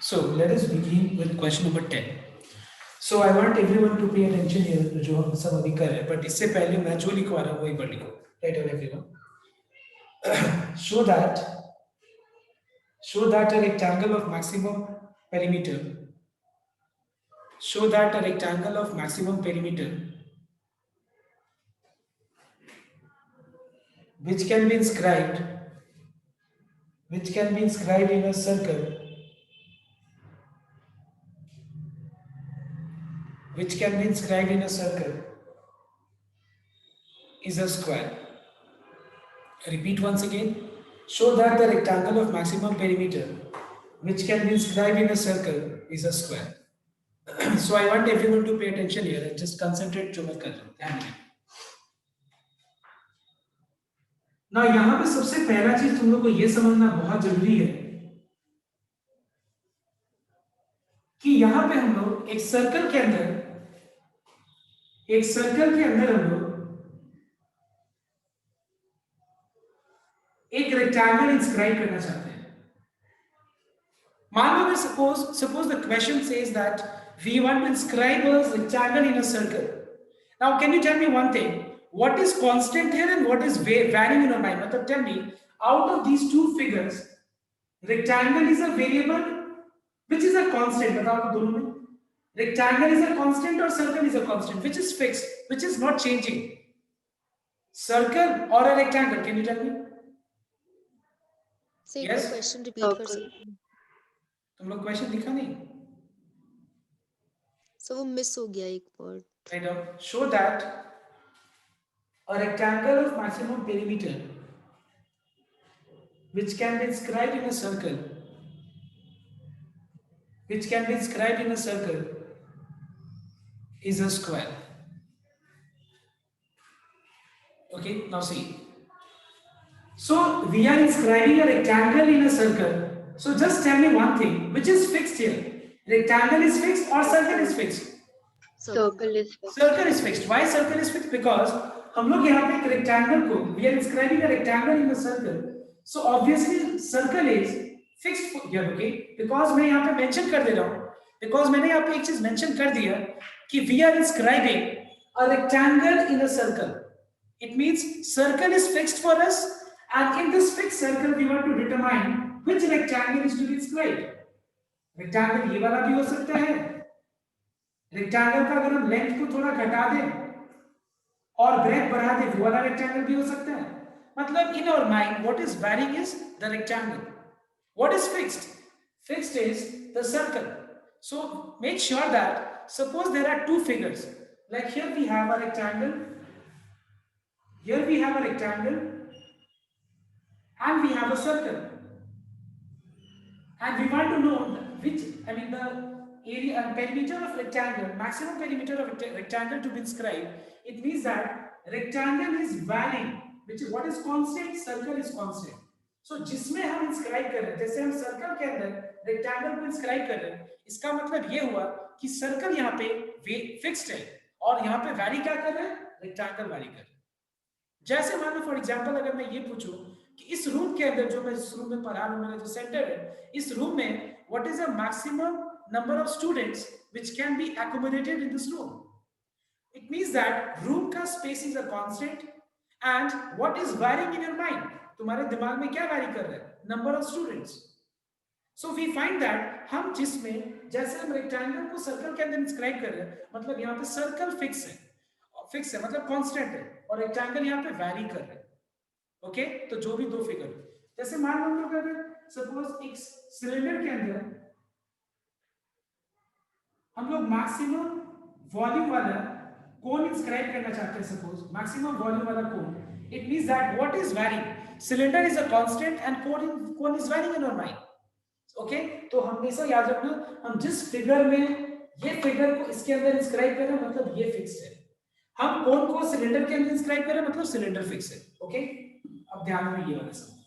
So let us begin with question number 10. So I want everyone to pay attention here जो हम सब अभी कर रहे हैं, but इससे पहले मैं जो लिखवा रहा हूँ वही पढ़ लिखो. Right on everyone. Show that a rectangle of maximum perimeter. Show that a rectangle of maximum perimeter, which can be inscribed in a circle, is a square. I repeat once again. Show that the rectangle of maximum perimeter, which can be inscribed in a circle, is a square. So I want everyone to pay attention here and just concentrate जो मैं कर रहा हूँ, ध्यान दें. ना यहाँ पे सबसे पहला चीज तुम लोग को ये समझना बहुत जरूरी है कि यहाँ पे हम लोग एक सर्कल के अंदर हम लोग एक रेक्टेंगल इंस्क्राइब करना चाहते हैं. मान लो suppose the question says that we want to inscribe a rectangle in a circle. Now can you tell me one thing? What is constant here and what is varying in your mind? Matlab tell me, out of these two figures, rectangle is a variable, which is a constant? बताओ तो दोनों में. Rectangle is a constant or circle is a constant? Which is fixed, which is not changing? Circle or a rectangle? Can you tell me? Say Yes? the question repeat कर सकते हैं. तुम लोग question लिखा नहीं? So वो miss हो गया एक word. Right now, show that a rectangle of maximum perimeter, which can be inscribed in a circle, is a square. Okay, now see. So we are inscribing a rectangle in a circle. So just tell me one thing, which is fixed here? Rectangle is fixed or circle is fixed? Circle is fixed. Circle is fixed. Why circle is fixed? Because हम लोग यहाँ पे एक rectangle को, we are inscribing a rectangle in a circle. So obviously circle is fixed here, okay? Because मैं यहाँ पे mention कर दे रहा हूँ. Because मैंने यहाँ पे एक चीज mention कर दिया कि we are inscribing a rectangle in a circle. It means circle is fixed for us, and in this fixed circle we want to determine which rectangle is to be inscribed. Rectangle ये वाला भी हो सकता है. Rectangle का अगर हम length को थोड़ा घटा दें और ब्रेथ बढ़ा दें, वो वाला रेक्टेंगल भी हो सकता है. मतलब in our mind what is varying is the rectangle. What is fixed? Fixed is the circle. So make sure that suppose there are two figures, like here we have a rectangle, and we have a circle, and we want to know which, I mean the area and perimeter of rectangle, maximum perimeter of rectangle to be inscribed. It means that rectangle is varying, which is what is constant, circle is constant. So जिसमें हम inscribe कर रहे हैं, जैसे हम circle के अंदर rectangle को inscribe कर रहे हैं, इसका मतलब ये हुआ कि circle यहाँ पे fixed है और यहाँ पे vary क्या कर रहे हैं? rectangle vary कर रहे हैं. जैसे मान लो फॉर एग्जांपल अगर मैं ये पूछूं कि इस रूम के अंदर जो मैं इस रूम में पढ़ा रहा हूं, मेरा जो सेंटर है, इस रूम में what is the maximum number of students which can be accommodated in this room. It means that room का space is a constant, and what is varying in your mind? तुम्हारे दिमाग में क्या vary कर रहा है? Number of students. So we find that हम जिसमें जैसे हम रेक्टेंगल को सर्कल के अंदर इंस्क्राइब कर रहे हैं, मतलब यहाँ पे सर्कल फिक्स है मतलब कांस्टेंट है, और रेक्टेंगल यहाँ पे वैरी कर रहे हैं. ओके, तो जो भी दो फिगर, जैसे मान लो हम लोग अगर सपोज एक सिलेंडर के अंदर हम लोग मैक्सिमम वॉल्यूम वाला कोन इंस्क्राइब करना चाहते हैं, सपोज मैक्सिमम वॉल्यूम वाला cone. It means that what is varying? Cylinder is a constant and cone is varying in your mind. Okay, तो हमेशा याद रखना, हम जिस फिगर में ये फिगर को इसके अंदर इंस्क्राइब कर रहे हैं मतलब ये फिक्स्ड है. हम कोन को सिलेंडर के अंदर इंस्क्राइब कर रहे हैं मतलब सिलेंडर फिक्स है. ओके, अब ध्यान में ये वाला सब.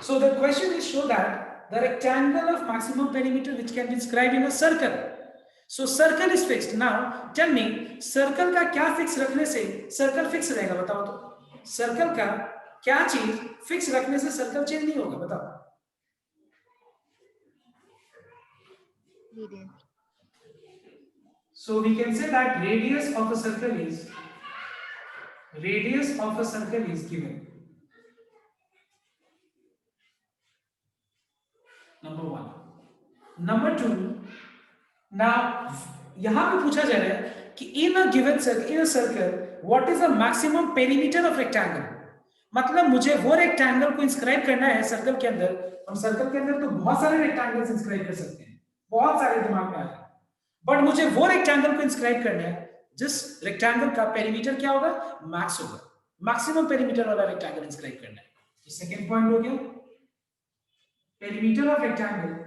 So the question is show that the rectangle of maximum perimeter which can be inscribed in a circle. So circle is fixed. Now tell me, circle का क्या फिक्स रखने से सर्कल फिक्स रहेगा? बताओ तो. सर्कल का क्या चीज फिक्स रखने से सर्कल चेंज नहीं होगा? बताओ. So we can say that radius of a circle is given. Number one. Number two. Now यहाँ पे पूछा जा रहा है कि in a circle, what is the maximum perimeter of rectangle? मतलब मुझे वो रेक्टेंगल को इंस्क्राइब करना है सर्कल के अंदर। हम सर्कल के अंदर तो बहुत सारे रेक्टेंगल्स इंस्क्राइब कर सकते हैं, बहुत सारे दिमाग में आ रहे हैं, बट मुझे वो रेक्टेंगल को इंस्क्राइब करना है जिस रेक्टेंगल का पेरीमीटर क्या होगा, मैक्स होगा, मैक्सिमम पेरीमीटर वाला रेक्टेंगल इंस्क्राइब करना है। ये सेकंड पॉइंट हो गया, perimeter of rectangle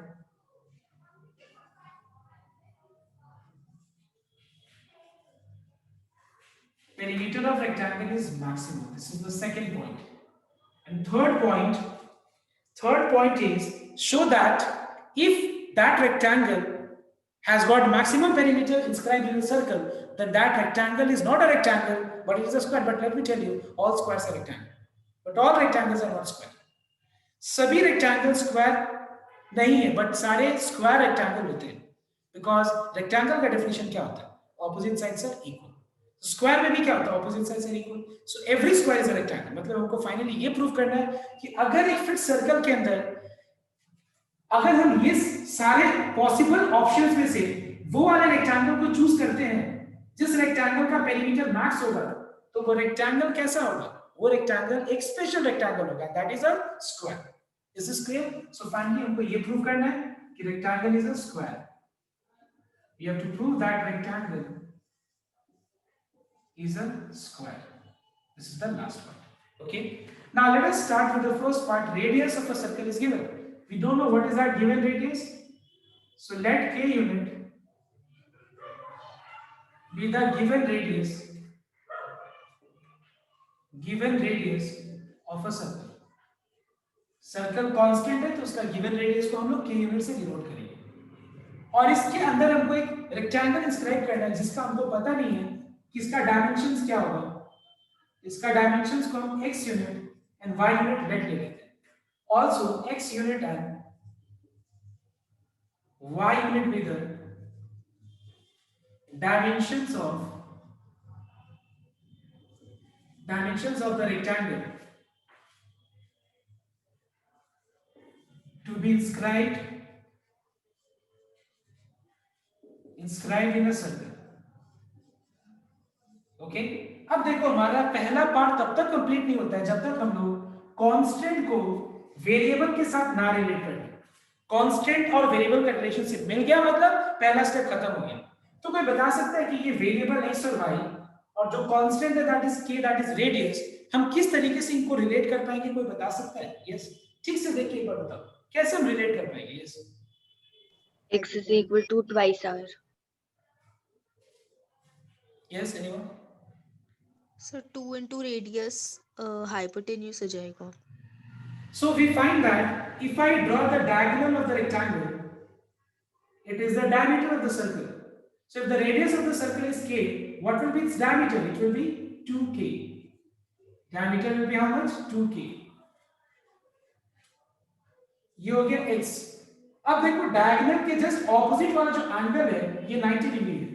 is maximum. This is the second point. And third point is show that if that rectangle has got maximum perimeter inscribed in a circle, then that rectangle is not a rectangle, but it is a square. But let me tell you, all squares are rectangle, but all rectangles are not square. सभी rectangle square नहीं है, but सारे square rectangle होते हैं, because rectangle का definition क्या होता है? Opposite sides are equal. Square में भी क्या होता है, opposite sides are equal, so every square is a rectangle. मतलब हमको फाइनली ये प्रूव करना है कि अगर एक फिक्स सर्कल के अंदर अगर हम ये सारे पॉसिबल ऑप्शंस में से वो वाले रेक्टेंगल को चूज करते हैं जिस रेक्टेंगल का पेरीमीटर मैक्स होगा, तो वो रेक्टेंगल कैसा होगा, वो रेक्टेंगल एक स्पेशल रेक्टेंगल होगा, that is a square. Is this clear? So finally हमको ये प्रूव करना है कि rectangle is a square. We have to prove that rectangle is a square. This is the last part. Okay. Now let us start with the first part. Radius of a circle is given. We don't know what is that given radius. So let k unit be the given radius of a circle. Circle constant है तो उसका given radius को हम लोग k unit से denote करेंगे, और इसके अंदर हमको एक रेक्टेंगल इंस्क्राइब करना है जिसका हमको पता नहीं है कि इसका डायमेंशंस क्या होगा। इसका डायमेंशंस को हम x unit and y unit let ले लेते हैं। Also x unit and y unit with the dimensions of the rectangle to be inscribed in a circle. Okay अब देखो हमारा पहला पार्ट तब तक कंप्लीट नहीं होता है जब तक हम लोग कांस्टेंट को वेरिएबल के साथ ना रिलेट कर लें। कांस्टेंट और वेरिएबल का रिलेशनशिप मिल गया, मतलब पहला स्टेप खत्म हो गया। तो कोई बता सकता है कि ये वेरिएबल x और y और जो कांस्टेंट है that is k, that is radius, हम किस तरीके से इनको रिलेट कर पाएंगे? कोई बता सकता है? यस, ठीक से देखिए एक बार बताओ कैसे हम रिलेट कर पाएंगे? Yes, x is equal to twice r. Yes, anyone? Sir 2 into radius hypotenuse हो जाएगा। So we find that if I draw the diagonal of the rectangle, it is the diameter of the circle. So if the radius of the circle is k, what will be its diameter? It will be 2k. Diameter will be how much? 2k. ये हो गया x। अब देखो diagonal के just opposite वाला जो angle है ये 90 डिग्री है,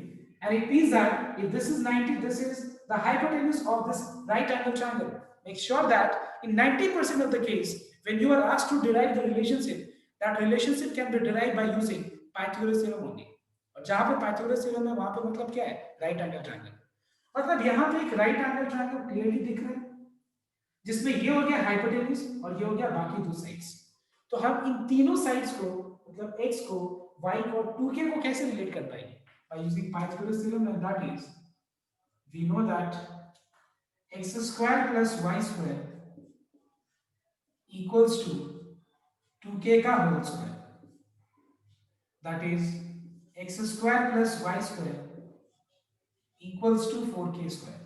and it means that if this is 90, this is the hypotenuse of this right angle triangle. Make sure that in 90% of the case when you are asked to derive the relationship, that relationship can be derived by using Pythagoras theorem only. और जहां पे Pythagoras theorem है वहां पे मतलब क्या है? Right angle triangle. मतलब यहाँ पे एक राइट एंगल ट्रायंगल क्लियरली दिख रहा है जिसमें ये हो गया हाइपोटेन्यूज और ये हो गया बाकी दो साइड्स। तो हम इन तीनों साइड्स को मतलब x को y को 2k को कैसे रिलेट कर पाएंगे? By using Pythagoras theorem, and that is we know that x square plus y square equals to 2k का whole square. That is x square plus y square equals to 4k square.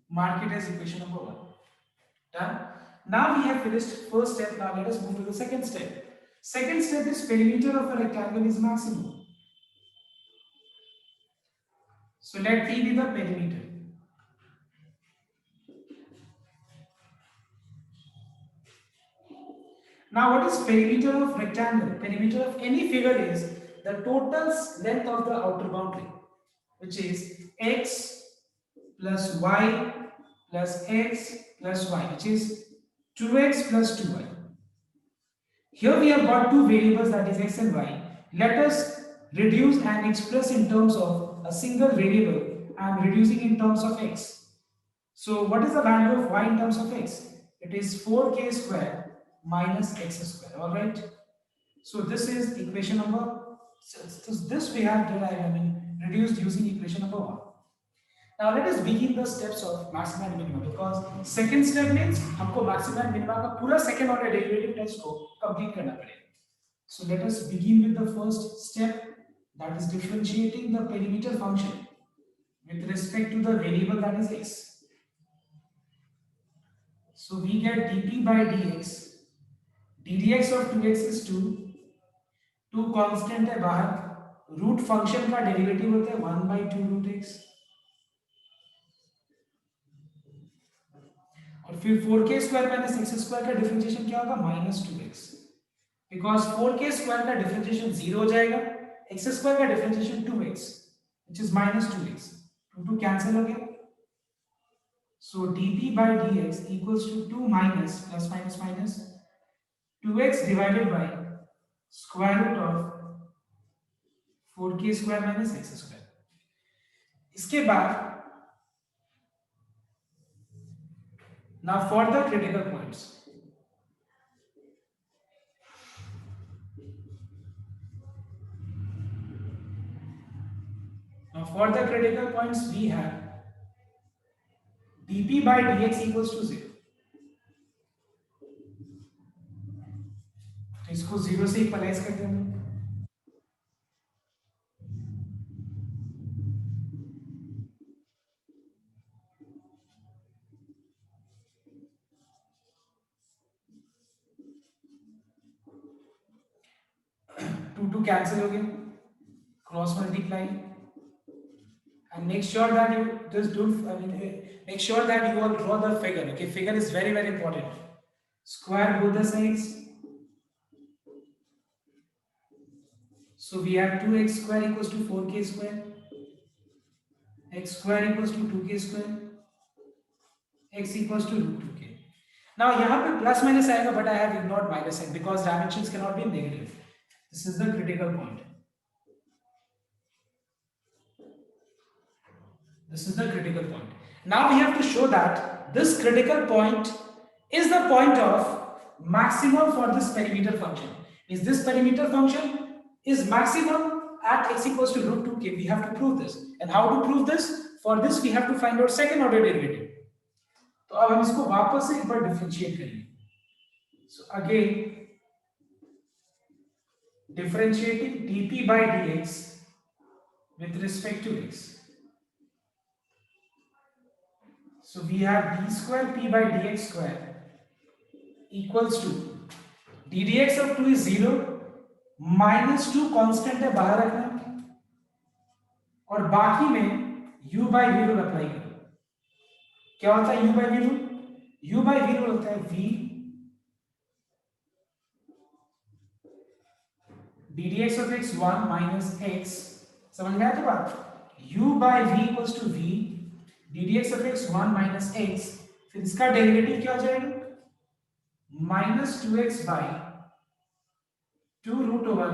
Mark it as equation number 1. Done. Now we have finished first step. Now let us move to the second step. Second step is perimeter of a rectangle is maximum. So let T be the perimeter. Now, what is perimeter of rectangle? Perimeter of any figure is the total length of the outer boundary, which is x plus y plus x plus y, which is 2x plus 2y. Here we have got two variables, that is x and y. Let us reduce and express in terms of a single variable. I am reducing in terms of x. So what is the value of y in terms of x? It is 4k square minus x square. All right. So this is equation number. So this we have derived, reduced using equation number 1. Now let us begin the steps of maxima and minima, because second step means हमको maxima and minima का पूरा second order derivative test को complete करना पड़ेगा. So let us begin with the first step, that is differentiating the perimeter function with respect to the variable that is x. So we get dp by dx. ddx of 2x is 2. 2 constant है बाहर. Root function का derivative होता है 1 by 2 root x. और फिर 4k square minus x square का differentiation क्या होगा? Minus 2x. Because 4k square का डिफरेंशिएशन 0 हो जाएगा, x स्क्वायर का differentiation 2x, which is minus 2x. 2 cancel हो गया. So dp by dx equals to 2 minus plus minus minus 2x divided by square root of 4k square minus x square. इसके बाद now for the critical points. Now for the critical points we have dp by dx equals to 0. तो इसको 0 से equalise कर देंगे. To cancel हो गया, cross multiply, and make sure that you just don't make sure that you all draw the figure. Okay, figure is very very important. Square both the sides. So we have 2x square equals to 4k square, x square equals to 2k square, x equals to root 2k. Now यहाँ पे plus minus आएगा, but I have ignored minus sign because dimensions cannot be negative. This is the critical point. This is the critical point. Now we have to show that this critical point is the point of maximum for this perimeter function. Is this perimeter function is maximum at x equals to root 2k. We have to prove this. And how to prove this? For this we have to find out second order derivative. तो अब हम इसको वापस से एक बार differentiate करेंगे. So again differentiating dp by dx with respect to x. So we have d square p by dx square equals to ddx of 2 is 0, minus 2 constant है बाहर रखना, और बाकी में u by v rule apply करो. क्या होता है u by v rule? u by v rule होता है v ddx of x 1 minus x. समझ में आया तो बात? u by v equals to v ddx of x 1 minus x. फिर इसका डेरिवेटिव क्या हो जाएगा? minus 2x by 2 root over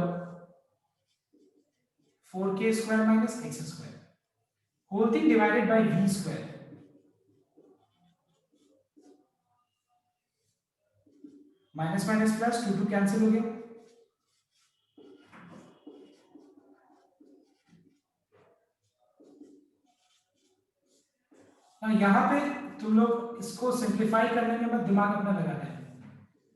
4k square minus x square. Whole thing divided by v square. Minus minus plus 2 cancel हो गया. यहाँ पे तुम लोग इसको सिंप्लीफाई करने में मत दिमाग अपना लगाना है,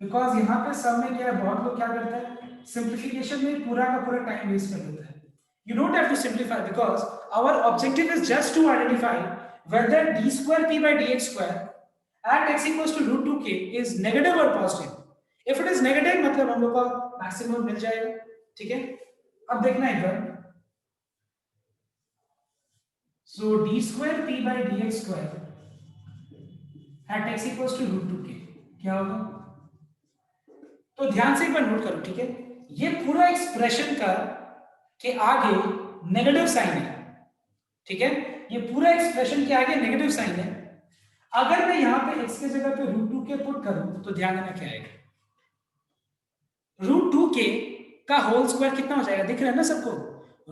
बिकॉज यहाँ पे सब में क्या है, बहुत लोग क्या करता है सिंप्लीफिकेशन में पूरा का पूरा टाइम वेस्ट कर देता है. You don't have to simplify because our objective is just to identify whether d square p by dx square at x equals to root 2k is negative or positive. If it is negative मतलब हम लोग का maximum मिल जाएगा. ठीक है, अब देखना एक बार. So d square p by dx square at x equals to root 2k क्या होगा? तो ध्यान से एक बार नोट करो, ठीक है? ये पूरा एक्सप्रेशन का के आगे नेगेटिव साइन है, ठीक है? ये पूरा एक्सप्रेशन के आगे नेगेटिव साइन है। अगर मैं यहां पे x के जगह पे √2k पुट करूं तो ध्यान देना क्या आएगा, √2k का होल स्क्वायर कितना हो जाएगा, दिख रहा है ना सबको?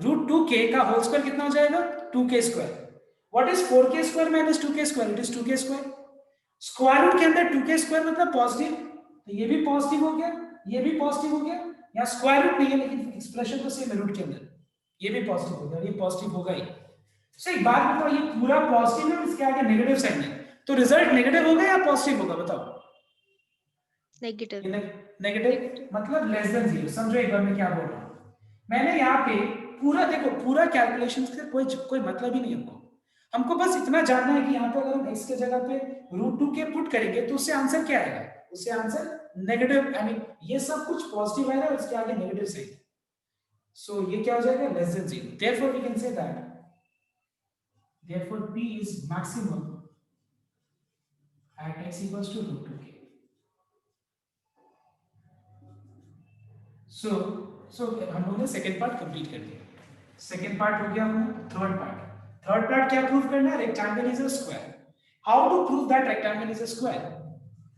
√2k का होल स्क्वायर कितना हो जाएगा, 2k square. What is 4k square minus 2k square? It is 2k square. Square root के अंदर 2k स्क्वायर मतलब पॉजिटिव, तो ये भी पॉजिटिव हो गया, ये भी पॉजिटिव हो गया। यहाँ स्क्वायर रूट नहीं है लेकिन एक्सप्रेशन तो सेम है रूट के अंदर, ये भी पॉजिटिव हो गया, ये पॉजिटिव होगा ही। सो एक बात बताओ, ये पूरा पॉजिटिव है, इसके आगे नेगेटिव साइन है, तो रिजल्ट नेगेटिव होगा या पॉजिटिव होगा, बताओ? नेगेटिव। नेगेटिव मतलब लेस देन 0। समझो एक बार मैं क्या बोल रहा हूँ। मैंने यहाँ पे पूरा देखो, पूरा कैलकुलेशन से कोई मतलब ही नहीं हमको बस इतना जानना है कि यहाँ पे अगर हम x के जगह पे √2k पुट करेंगे तो उससे आंसर क्या आएगा, उससे आंसर नेगेटिव, आई मीन ये सब कुछ पॉजिटिव आएगा और इसके आगे नेगेटिव साइन। सो ये क्या हो जाएगा, less than 0। Therefore we can say that therefore p is maximum at x equals to √2k। So हम लोगों ने सेकेंड पार्ट कंप्लीट कर दिया। सेकेंड पार्ट हो गया अपना थर्ड पार्ट क्या प्रूव करना है, rectangle is a square. How to prove that rectangle is a square?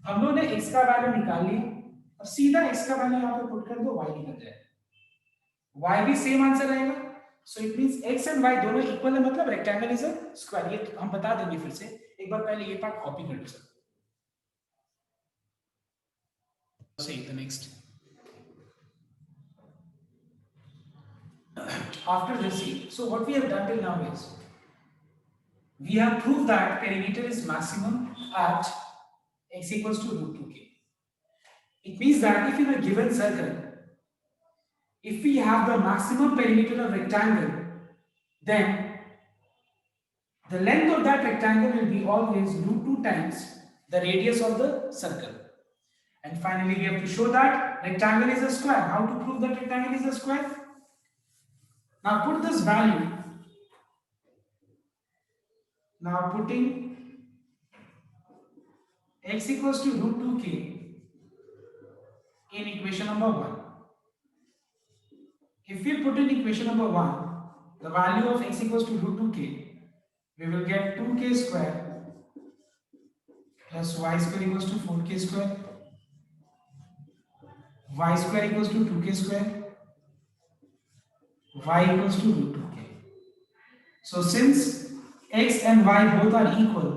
हम लोगों ने x का वैल्यू निकाल लिया, अब सीधा x का वैल्यू यहां पे पुट कर दो, y निकल जाएगा, y भी सेम आंसर आएगा। So it means x and y दोनों इक्वल है, मतलब रेक्टेंगल इज अ स्क्वायर। ये हम बता देंगे फिर से, एक बार पहले ये पार्ट कॉपी कर लो sir. Say the next. After this, so what we have done till now is we have proved that perimeter is maximum at x equals to √2k. It means that if in a given circle, if we have the maximum perimeter of rectangle, then the length of that rectangle will be always √2 times the radius of the circle. And finally, we have to show that rectangle is a square. How to prove that rectangle is a square? Now put this value. Now putting x equals to √2k in equation number 1. If we put in equation number 1 the value of x equals to √2k, we will get 2k square plus y square equals to 4k square, y square equals to 2k square, y equals to √2k. So since x and y both are equal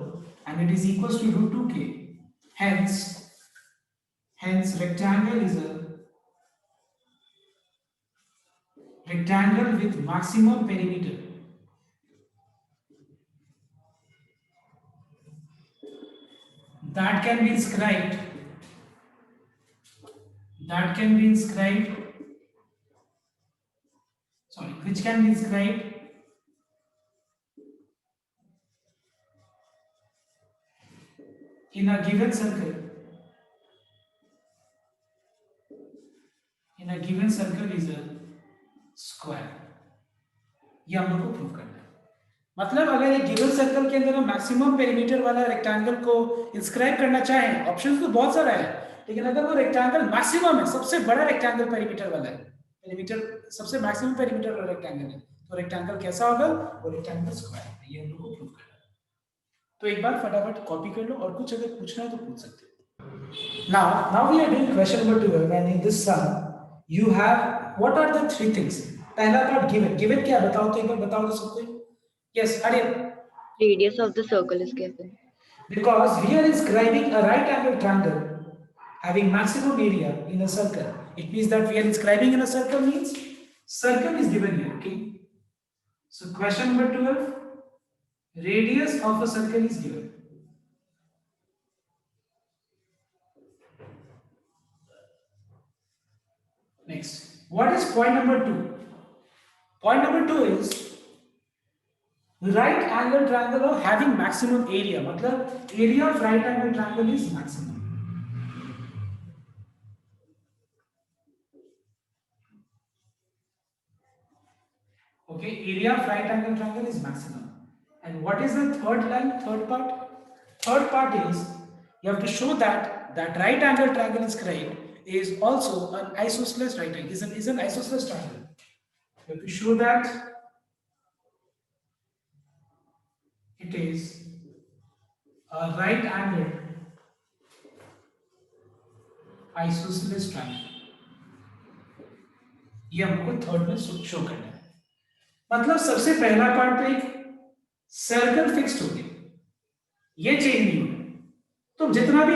and it is equals to √2k, hence rectangle is a rectangle with maximum perimeter. That can be inscribed which can be inscribed in a given circle is a square। ये हम लोग को prove करना है। मतलब अगर एक given circle के अंदर हम मैक्सिमम पेरीमीटर वाला रेक्टेंगल को इंस्क्राइब करना चाहें, ऑप्शंस तो बहुत सारा है, लेकिन अगर वो रेक्टेंगल मैक्सिमम है, सबसे बड़ा रेक्टेंगल पेरीमीटर वाला है, पेरीमीटर सबसे मैक्सिमम पेरीमीटर वाला रेक्टेंगल है, तो रेक्टेंगल कैसा होगा, वो रेक्टेंगल स्क्वायर है। ये हम लोग को प्रूव करना है। तो एक बार फटाफट कॉपी कर लो और कुछ अगर पूछना है तो पूछ सकते हो। now we are doing question number 12 and in this sum you have what are the three things? पहला पार्ट गिवन क्या बताओ, तो एक बार बताओ तो सबको। Yes, Aryan. Radius of the circle is given. Because we are inscribing a right angle triangle having maximum area in a circle. It means that we are inscribing in a circle means circle is given here. Okay. So question number 12. Radius of a circle is given. Next. What is point number 2? Point number 2 is right angle triangle of having maximum area, मतलब area of right angle triangle is maximum. Okay, area of right angle triangle is maximum. And what is the third line, third part? Third part is you have to show that right angle triangle is also an isosceles right angle, is an isosceles triangle. We have to show that it is a right angle isosceles triangle. ये हमको third में show करना है. मतलब सबसे पहला part तो एक सर्कल फिक्स्ड हो गया, ये चेंज नहीं होगा. तुम जितना भी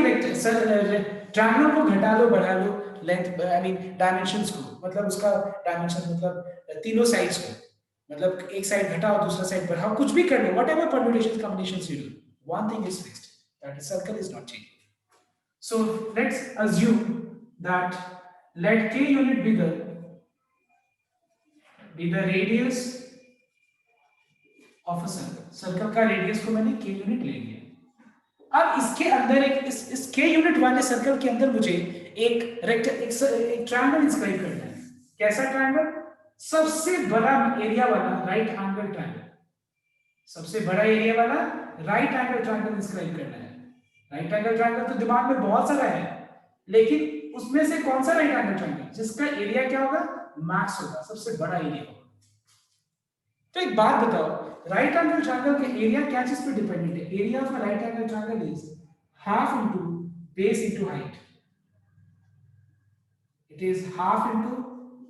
ट्रायंगल को घटा लो बढ़ा लो, लेंथ आई मीन डायमेंशंस को, मतलब उसका डायमेंशन मतलब तीनों साइड्स को, मतलब एक साइड घटाओ दूसरा साइड बढ़ाओ, कुछ भी कर लो, whatever permutations combinations you do, one thing is fixed, that is circle is not changing. So let's assume that let k unit be the radius of a circle. Circle का radius को मैंने k unit ले लिया. अब इसके अंदर इस k unit वाले सर्कल के अंदर मुझे एक ट्रायंगल इंस्क्राइब करना है. कैसा ट्रायंगल? सबसे बड़ा एरिया वाला राइट एंगल ट्रायंगल. सबसे बड़ा एरिया वाला राइट एंगल ट्रायंगल इंस्क्राइब करना है. राइट एंगल ट्रायंगल तो दिमाग में बहुत सारा है, लेकिन उसमें से कौन सा राइट एंगल ट्रायंगल जिसका एरिया क्या होगा? मैक्स होगा, सबसे बड़ा एरिया होगा. तो एक बात बताओ, राइट एंगल ट्रायंगल का एरिया क्या चीज पे डिपेंडेंट है? Area of a right angle triangle is half into base into height. It is half into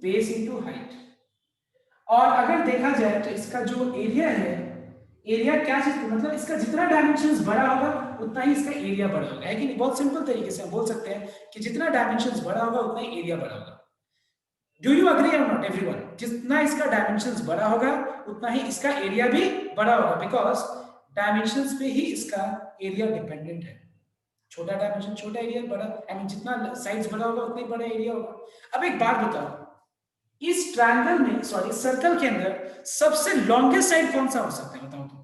base into height. और अगर देखा जाए तो इसका जो एरिया है, एरिया क्या चीज, मतलब इसका जितना डायमेंशंस बड़ा होगा उतना ही इसका एरिया बड़ा होगा, है कि नहीं? बहुत सिंपल तरीके से हम बोल सकते हैं कि जितना डायमेंशंस बड़ा होगा उतना ही एरिया बड़ा होगा. डू यू अग्री और नॉट एवरीवन? जितना इसका डायमेंशंस बड़ा होगा उतना ही इसका एरिया भी बड़ा होगा, बिकॉज डायमेंशंस पे ही इसका एरिया डिपेंडेंट है. छोटा डायमेंशन छोटा एरिया, बड़ा आई मीन जितना साइज बड़ा होगा उतना ही बड़ा एरिया होगा. अब एक बात बताओ, इस ट्रायंगल में, सॉरी सर्कल के अंदर सबसे लॉन्गेस्ट साइड कौन सा हो सकता है? बताओ तो.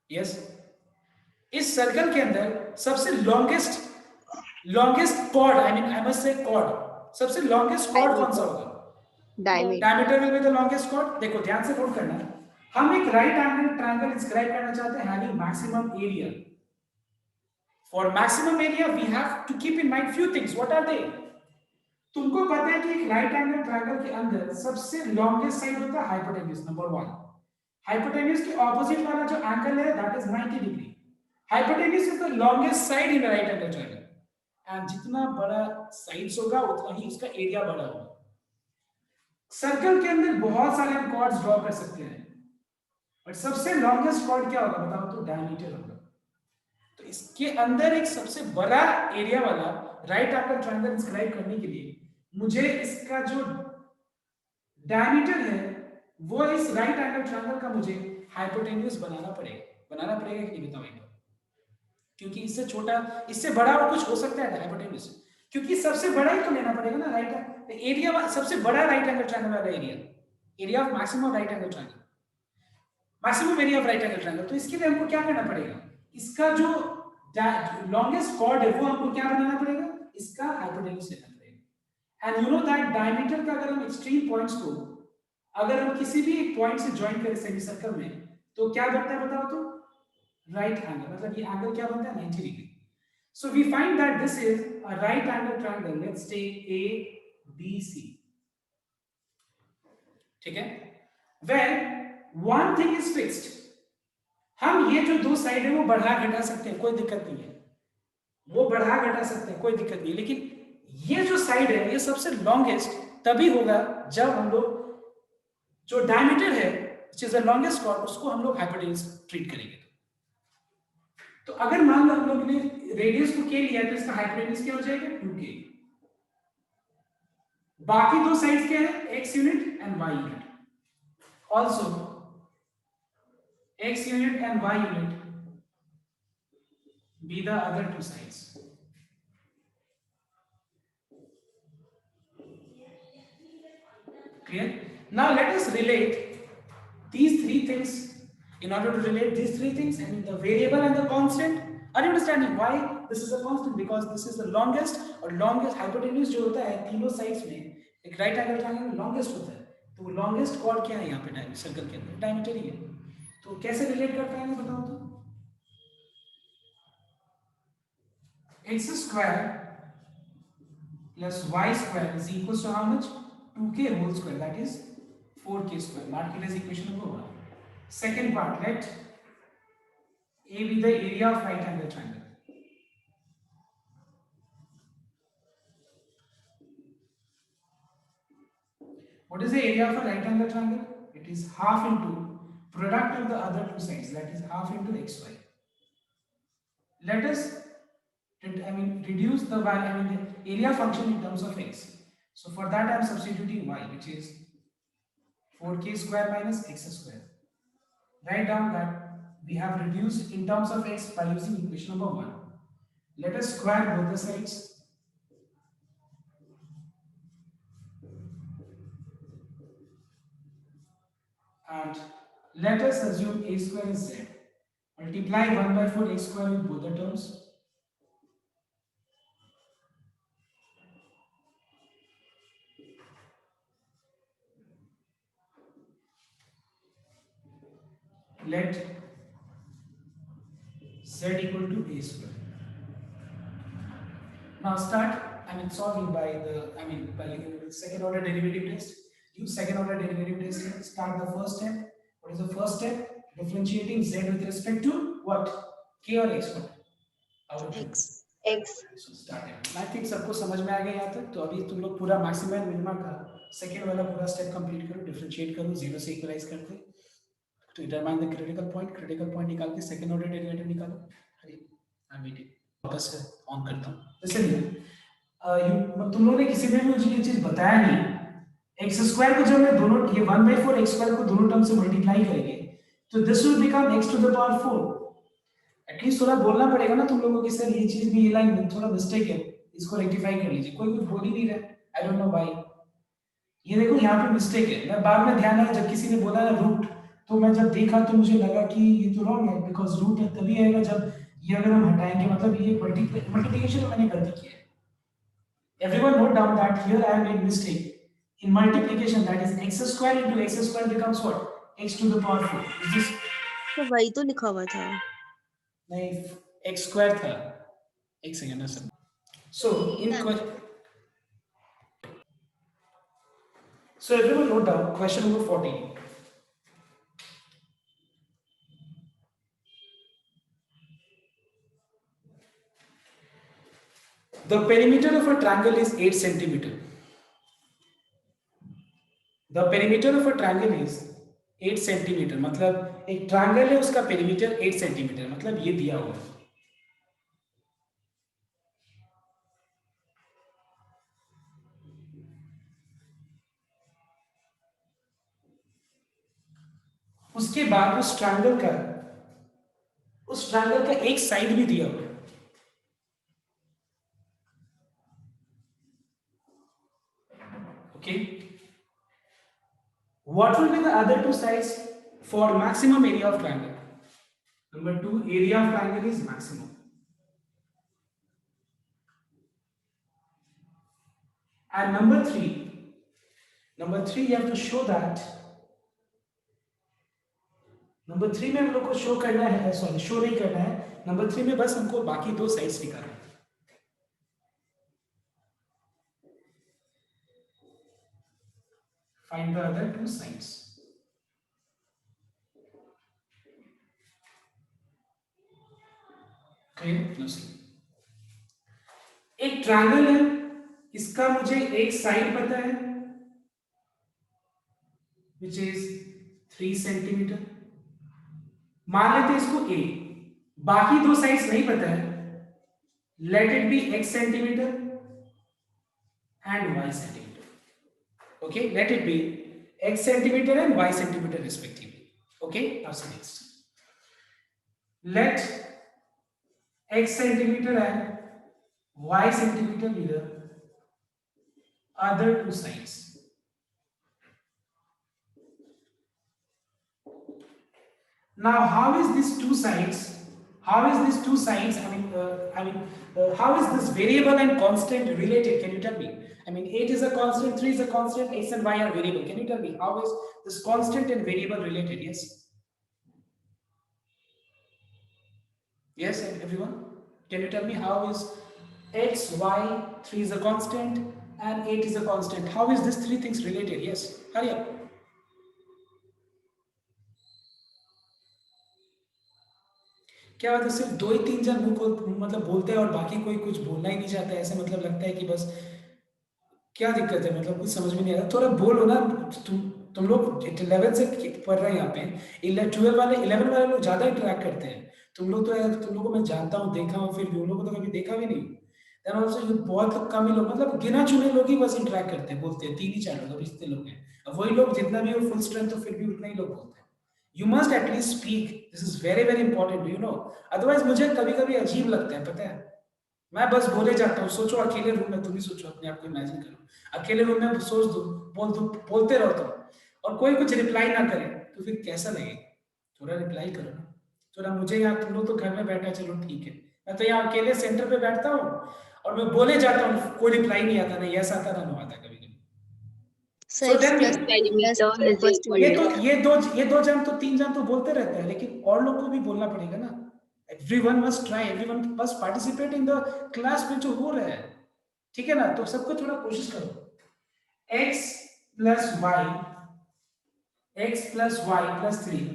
यस, इस सर्कल के अंदर सबसे longest chord, I mean I must say chord, सबसे लॉन्गेस्ट कॉर्ड कौन सा होगा? Diameter will be the longest chord. देखो ध्यान से नोट करना, हम एक राइट एंगल ट्रायंगल इंस्क्राइब करना चाहते हैं having maximum area. For maximum area we have to keep in mind few things. What are they? तुमको पता है कि एक राइट एंगल ट्रायंगल के अंदर सबसे लॉन्गेस्ट साइड होता है हाइपोटेन्यूज. नंबर 1, हाइपोटेन्यूज के ऑपोजिट वाला जो एंगल है that is 90 degree. Hypotenuse is the longest side in right angle triangle, and जितना बड़ा साइड्स होगा उतना ही उसका एरिया बड़ा होगा. सर्कल के अंदर बहुत सारे हम कॉर्ड्स ड्रॉ कर सकते हैं, बट सबसे लॉन्गेस्ट कॉर्ड क्या होगा बताओ तो? डायमीटर होगा. तो इसके अंदर एक सबसे बड़ा एरिया वाला राइट एंगल ट्रायंगल इंस्क्राइब करने के लिए मुझे इसका जो डायमीटर है वो इस राइट एंगल ट्रायंगल का मुझे हाइपोटेन्यूज बनाना पड़ेगा. बनाना पड़ेगा कि नहीं बताओ एक बार? क्योंकि इससे छोटा, इससे बड़ा और कुछ हो सकता है हाइपोटेन्यूज, क्योंकि सबसे बड़ा ही तो लेना पड़ेगा ना राइट एरिया. सबसे बड़ा राइट एंगल ट्रायंगल वाला area of maximum right angle triangle, maximum area of right angle triangle. तो इसके लिए हमको क्या करना पड़ेगा? इसका जो लॉन्गेस्ट कॉर्ड है वो हमको क्या बनाना पड़ेगा? इसका हाइपोटेन्यूज लेना पड़ेगा. And you know that diameter का अगर हम एक्सट्रीम पॉइंट्स को अगर हम किसी भी एक पॉइंट से ज्वाइन करें सेमी सर्कल में तो क्या बनता है बताओ तो? Right angle. मतलब ये एंगल क्या बनता है? 90 degree. So we find that this is a right angle triangle. Let's take A B C. ठीक है? Well one thing is fixed, हम ये जो दो साइड है वो बढ़ा घटा सकते हैं, कोई दिक्कत नहीं है. वो बढ़ा घटा सकते हैं, कोई दिक्कत नहीं है. लेकिन ये जो साइड है ये सबसे लॉन्गेस्ट तभी होगा जब हम लोग जो डायमीटर है which is the longest cord उसको हम लोग हाइपोटेन्यूज ट्रीट करेंगे. तो अगर मान लो हम लोग ने रेडियस को k लिया तो इसका हाइपोटेन्यूज क्या हो जाएगा? 2k. बाकी दो साइड्स क्या है? x unit and y unit. Also x unit and y unit be the other two sides. Clear? Now let us relate these three things. In order to relate these three things, I mean the variable and the constant. Are you understanding why this is a constant? Because this is the longest और longest hypotenuse जो होता है तीनों sides में एक right angle triangle में longest होता है. तो longest chord क्या है यहाँ पे सर्कल के अंदर? डायमीटर ही है. तो कैसे रिलेट करता है बताओ तो? x square plus y square is equals to how much? 2k whole square, that is 4k square. Mark it as equation number 1. Second part, let A be the area of right angle triangle. What is the area of a right angle triangle? It is half into product of the other two sides, that is half into xy. Let us reduce the value, the area function in terms of x. So for that I am substituting y, which is 4k square minus x square. Write down that we have reduced in terms of x by using equation number 1. Let us square both the sides. And let us assume a square is z. Multiply 1 by 4 x square with both the terms. Let z equal to a square. Now start solving by the second order derivative test. Use second order derivative test here. Start the first step. What is the first step? Differentiating z with respect to what? K or x? What? Our X. So start it. I think सबको समझ में आ गया यहाँ तक. तो अभी तुम लोग पूरा मैक्सिमम मिनिमा का सेकेंड वाला पूरा स्टेप कंप्लीट करो. डिफरेंशिएट करो, जीरो से इक्वलाइज करते. To determine the critical point निकाल के सेकेंड ऑर्डर डेरिवेटिव निकालो. अरे आई एम वेटिंग. वापस ऑन करता हूँ. तुम लोगों ने किसी ने मुझे ये चीज बताया नहीं. एक्स स्क्वायर को जब मैं दोनों ये 1/4 एक्स स्क्वायर को दोनों टर्म से मल्टीप्लाई करेंगे तो this will become x to the power 4. At least थोड़ा बोलना पड़ेगा ना तुम लोगों को कि सर ये चीज भी ये लाइन थोड़ा मिस्टेक है, इसको रेक्टिफाई कर लीजिए. कोई कुछ बोल ही नहीं रहा. I don't know why. ये देखो यहाँ पे मिस्टेक है. मैं बाद में ध्यान आया जब किसी ने बोला ना रूट, तो मैं जब देखा तो मुझे लगा कि ये तो रॉन्ग है, बिकॉज रूट तभी आएगा जब ये अगर हम हटाएंगे, मतलब ये मल्टीप्लिकेशन में मैंने गलती की है. Everyone note down that here I have made mistake. In multiplication, that is x square into x square becomes what? X to the power 4. Is this? तो वही तो लिखा हुआ था. नहीं, x square था. एक सेकंड ना sir. So in so everyone note down question number 14. The perimeter of a triangle is 8 centimeter. The perimeter of a triangle is 8 centimetre. मतलब एक ट्रायंगल है, उसका पेरीमीटर 8 सेंटीमीटर, मतलब ये दिया हुआ है. उसके बाद उस ट्रायंगल का एक साइड भी दिया हुआ है. Okay. What will be the other two sides for maximum area of triangle? Number 2, area of triangle is maximum. And number 3, you have to show that. Number 3 में हम लोग को शो करना है, सॉरी शो नहीं करना है. नंबर 3 में बस हमको बाकी दो साइड्स निकालना है. Find the other two sides. Clear? No, see. एक ट्रायंगल है, इसका मुझे एक साइड पता है which is 3 सेंटीमीटर. मान लेते हैं इसको a. बाकी दो साइड्स नहीं पता है. Let it be x centimetre and y centimetre. Okay, let it be x centimeter and y centimeter respectively. Okay, now see next. Let x centimeter and y centimeter be the other two sides. Now, how is these two sides? How is this variable and constant related? Can you tell me? 8 is a constant, 3 is a constant, x and y are variable. Can you tell me how is this constant and variable related? Yes. Yes, everyone. Can you tell me how is x, y, 3 is a constant and 8 is a constant. How is this three things related? Yes, hurry up. क्या होता है, सिर्फ दो ही तीन जन मुंह को मतलब बोलते हैं और बाकी कोई कुछ बोलना ही नहीं चाहता है, ऐसे मतलब लगता है कि बस क्या दिक्कत है, मतलब कुछ समझ में नहीं आ रहा, थोड़ा बोलो ना। तुम लोग 11 से पढ़ रहे हैं यहाँ पे, 11 वाले लोग ज्यादा इंटरेक्ट करते हैं। तुम लोग तो यार, तुम लोगों को मैं जानता हूँ, देखा हूँ, फिर भी उन लोगों को तो कभी देखा भी नहीं। देन ऑल्सो ये बहुत कम ही लोग, मतलब गिना चुने लोग ही बस इंटरेक्ट करते हैं, बोलते हैं, 3 ही 4 लोग, अभी इतने लोग हैं। अब वही लोग जितना भी हो फुल स्ट्रेंथ, तो फिर भी उतना ही लोग बोलते हैं। You must at least speak, this is very very important, you know. Otherwise मुझे कभी कभी अजीब लगता है, पता है, मैं बस बोले जाता हूँ। सोचो अकेले रूम में, तुम ही सोचो, अपने आप को इमेजिन करो, अकेले रूम में सोच दो, बोलते रहो तुम, और कोई कुछ रिप्लाई ना करे, तो फिर कैसा लगेगा? थोड़ा रिप्लाई करो ना, थोड़ा। मुझे यहाँ, तुम लोग तो घर में बैठा, चलो ठीक है, मैं तो यहाँ अकेले सेंटर पे बैठता हूँ और मैं बोले जाता हूँ, कोई रिप्लाई नहीं आता, ना यस आता ना नो आता कभी कभी। So so x tell me, plus y plus Perimeter t is equals to equal ये 8. तो to ये दो जन तो 3 जन तो बोलते रहते हैं, लेकिन और लोग को भी बोलना पड़ेगा ना। Everyone must try, everyone must participate in the class में जो हो रहा है, ठीक है ना? तो सबको थोड़ा कोशिश करो। x plus y plus 3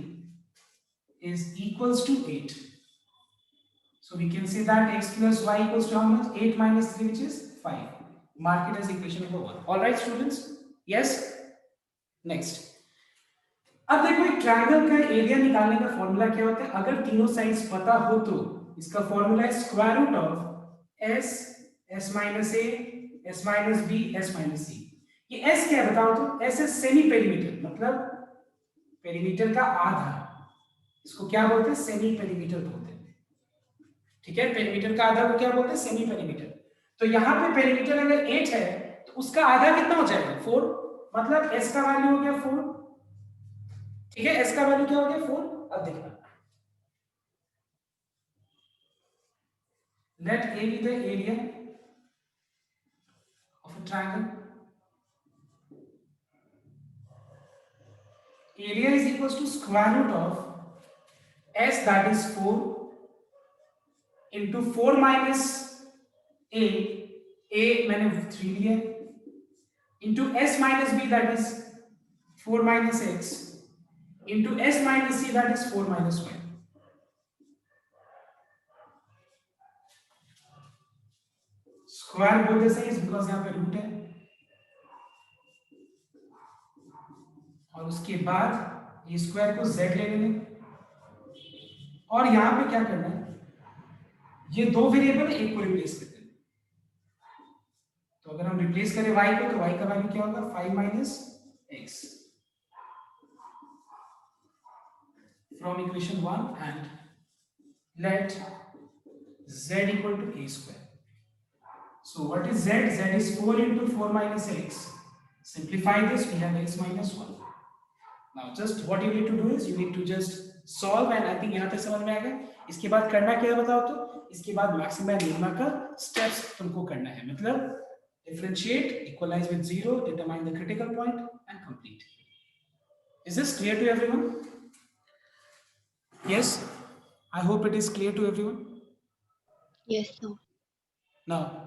is equals to 8. So we can say that x plus y equals to how much? 8 minus 3, which is 5. Mark it as equation number 1. All right, students? Yes? Next. अब देखो, एक triangle का area निकालने का formula क्या होता है? अगर तीनों साइड्स पता हो तो इसका फॉर्मूला है square root of s, s minus a, s minus b, s minus c। ये s क्या है बताओ तो? s है सेमी पेरीमीटर, मतलब पेरीमीटर का आधा। इसको क्या बोलते हैं? सेमी पेरीमीटर बोलते हैं, ठीक है? पेरीमीटर का आधा को क्या बोलते हैं? Semi perimeter. तो यहाँ पे पेरीमीटर अगर 8 है तो उसका आधा कितना हो जाएगा? 4। मतलब s का वैल्यू हो गया 4, ठीक है? s का वैल्यू क्या हो गया? 4। अब देखना, let A be the area of a triangle. Area is equals to square root of s, that is 4, into 4 minus a मैंने 3 लिया, into s minus b, that is 4 minus x, into s minus c, that is 4 minus y. Square बोलते सही is because यहाँ पे root है, और उसके बाद ये स्क्वायर को z ले लेंगे, और यहाँ पे क्या करना है? ये दो वेरिएबल एक को रिप्लेस कर देना। तो अगर हम रिप्लेस करें y को, तो y का वैल्यू क्या होगा? 5 minus x from equation 1, and let z equal to a square. So what is z? Z is 4 into 4 minus x. Simplify this, we have x minus 1. Now just what you need to do is you need to just solve, and I think यहाँ तक समझ में आ गया। इसके बाद करना क्या है बताओ तो? इसके बाद मैक्सिमा मिनिमा का स्टेप्स तुमको करना है, मतलब differentiate, equalize with 0, determine the critical point, and complete. Is this clear to everyone? Yes, I hope it is clear to everyone. Yes, sir. Now